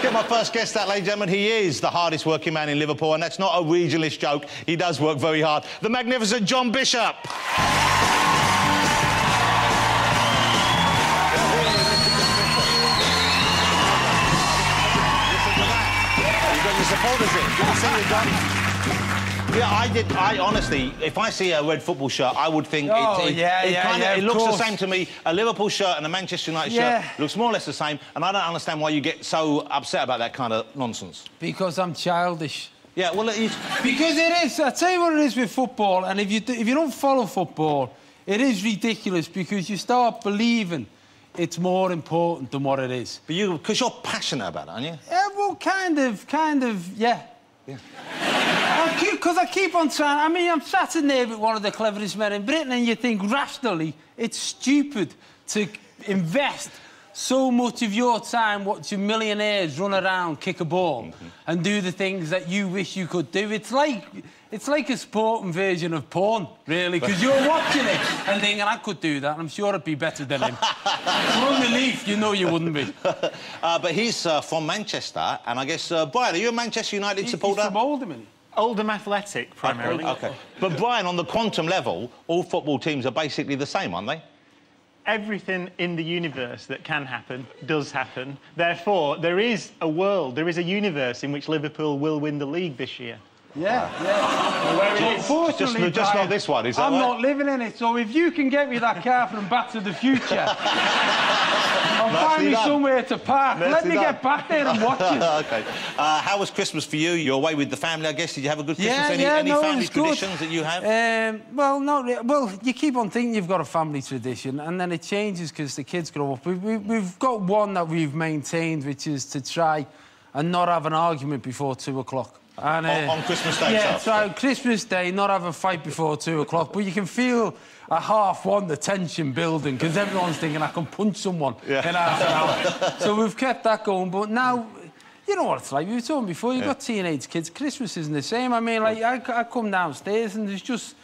Let's get my first guest out, ladies and gentlemen. He is the hardest working man in Liverpool, and that's not a regionalist joke. He does work very hard. The magnificent John Bishop. You've got your supporters in. Good to see you, John. Yeah, I honestly, if I see a red football shirt, I would think it looks the same to me. A Liverpool shirt and a Manchester United shirt looks more or less the same, and I don't understand why you get so upset about that kind of nonsense. Because I'm childish. Yeah, well, because it is. I tell you what it is with football, and if you don't follow football, it is ridiculous because you start believing it's more important than what it is. But because you're passionate about it, aren't you? Yeah, well, kind of, yeah. Yeah. Because I keep on trying. I mean, I'm sat in there with one of the cleverest men in Britain, and you think rationally it's stupid to invest so much of your time watching millionaires run around, kick a ball, and do the things that you wish you could do. It's like a sporting version of porn, really, because you're watching it and thinking, I could do that, and I'm sure I'd be better than him. Underneath, you know you wouldn't be. But he's from Manchester, and I guess, Brian, are you a Manchester United supporter? He's from Oldham, isn't he? Oldham Athletic, primarily. OK. But, Brian, on the quantum level, all football teams are basically the same, aren't they? Everything in the universe that can happen does happen. Therefore, there is a world, there is a universe in which Liverpool will win the league this year. Yeah. Where it is. Unfortunately, just not this one, is that I'm right? not living in it, so if you can get me that car from Back to the Future, I'll find me somewhere to park. Let me get back there and watch it. OK. How was Christmas for you? You're away with the family, I guess. Did you have a good Christmas? Any family traditions that you have? Well, no. Well, you keep on thinking you've got a family tradition, and then it changes because the kids grow up. We've got one that we've maintained, which is to try and not have an argument before 2 o'clock. And, on Christmas Day? Yeah, so Christmas Day, not have a fight before 2 o'clock, but you can feel at half-1 the tension building because everyone's thinking, I can punch someone in half an hour. So we've kept that going, but now, you know what it's like, we were talking before, you've got teenage kids, Christmas isn't the same. I mean, like, I come downstairs and there's just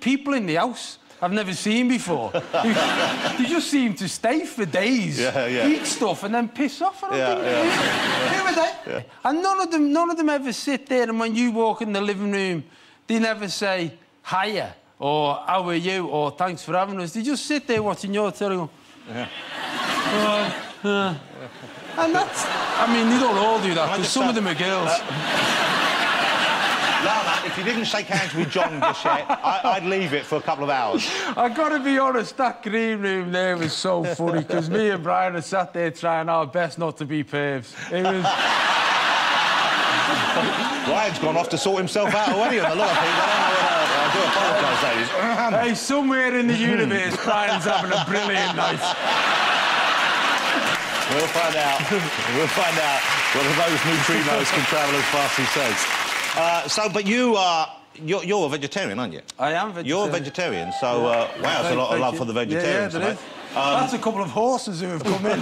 people in the house I've never seen before. They just seem to stay for days, eat stuff, and then piss off. And I'm thinking, who are they? Yeah. And none of them ever sit there, and when you walk in the living room, they never say, hiya, or how are you, or thanks for having us. They just sit there watching your telly and go, and that's... I mean, they don't all do that, because some of them are girls. Lana, if you didn't shake hands with John just yet, I'd leave it for a couple of hours. I've got to be honest, that green room there was so funny, because me and Brian had sat there trying our best not to be pervs. It was... Brian's gone off to sort himself out already on the lot of people. I do apologise, ladies. Hey, somewhere in the universe, Brian's having a brilliant night. We'll find out. We'll find out whether those neutrinos can travel as fast as he says. But you're a vegetarian, aren't you? I am vegetarian. You're a vegetarian, so wow, there's a lot of love for the vegetarians. Yeah, there is. That's a couple of horses who have come in.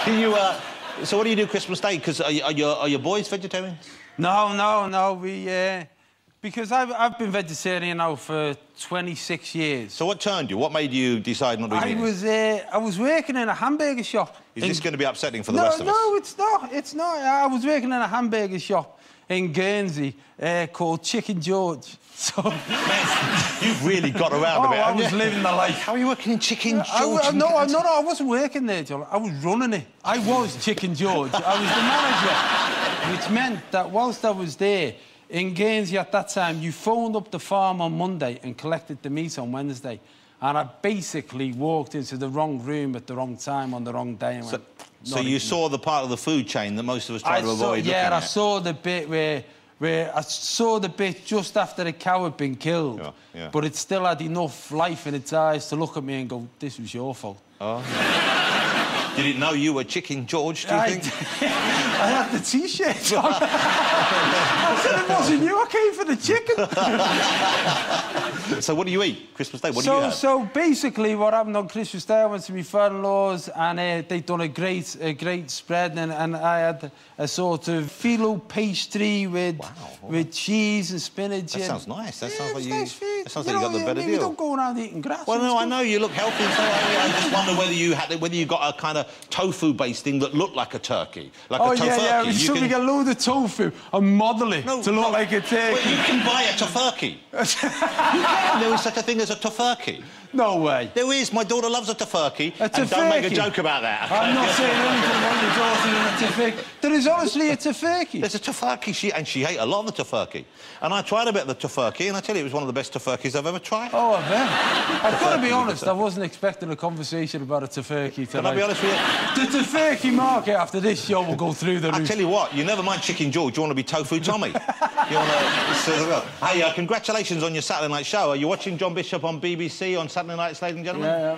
Can you? So what do you do Christmas Day? Because are your boys vegetarians? No. Because I've been vegetarian now for 26 years. So what turned you? What made you decide not to eat meat? I was working in a hamburger shop. Is this going to be upsetting for the rest of us? No, it's not. It's not. I was working in a hamburger shop in Guernsey called Chicken George. So... You've really got around a bit, haven't you? I was living the life. How are you working in Chicken George? No, I wasn't working there, John. I was running it. I was Chicken George. I was the manager, which meant that whilst I was there, in Guernsey at that time, you phoned up the farm on Monday and collected the meat on Wednesday. And I basically walked into the wrong room at the wrong time on the wrong day and went... So you saw the part of the food chain that most of us try to avoid looking at? I saw the bit where I saw the bit just after the cow had been killed, but it still had enough life in its eyes to look at me and go, this was your fault. Oh. Did it know you were Chicken George, do you think? I had the T-shirt on. I said it wasn't you, I came for the chicken. So what do you eat Christmas Day? What do you have? So basically what happened on Christmas Day, I went to my father-in-law's and they'd done a great spread and I had a sort of phyllo pastry with cheese and spinach. That sounds nice. That sounds like nice food. it sounds like you got the better deal. You don't go around eating grass. Well, no, I know you look healthy, so I just wonder whether you got a kind of tofu-based thing that looked like a turkey, like a tofurkey. Oh, yeah. So we get a load of tofu and model it to look like a turkey. Well, you can buy a tofurkey. You can. There is such a thing as a tofurkey. No way. There is. My daughter loves a tofurkey. And don't make a joke about that. Okay? I'm not saying anything about your daughter and a tofurkey. There is honestly a tofurkey. There's a tofurkey, and she ate a lot of the tofurkey. And I tried a bit of the tofurkey, and I tell you, it was one of the best tofurkeys I've ever tried. Oh, I bet. I've got to be honest, I wasn't expecting a conversation about a tofurkey tonight. Can I be honest with you? The tofurkey market after this show will go through the roof. I tell you what, you never mind Chicken George, you want to be Tofu Tommy. You want to... Hey, congratulations on your Saturday night show. Are you watching John Bishop on BBC on Saturday nights, ladies and gentlemen? Yeah.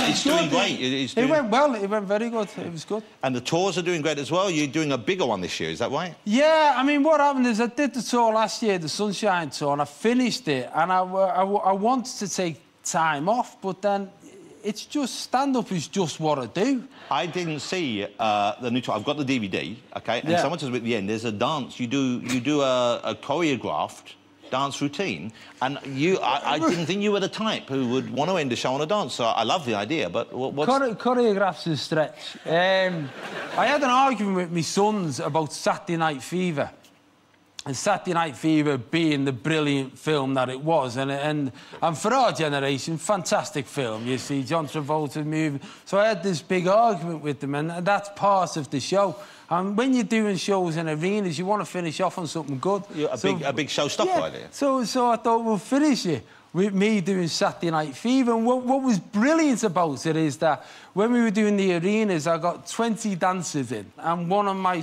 It's doing great. It went well. It went very good. It was good. And the tours are doing great as well. You're doing a bigger one this year, is that right? Yeah, I mean, what happened is I did the tour last year, the Sunshine Tour, and I finished it, and I wanted to take time off, but then it's just... stand-up is just what I do. I didn't see the new tour. I've got the DVD, OK? And someone tells me at the end, there's a dance. You do a choreographed dance routine, and I didn't think you were the type who would want to end a show on a dance, so I love the idea, but what's... Choreographs is stretch. I had an argument with my sons about Saturday Night Fever, and Saturday Night Fever being the brilliant film that it was, and for our generation, fantastic film. You see John Travolta moving. So I had this big argument with them, and that's part of the show. And when you're doing shows in arenas, you want to finish off on something good. A big showstopper idea. So I thought we'll finish it with me doing Saturday Night Fever. And what was brilliant about it is that when we were doing the arenas, I got 20 dancers in, and one of my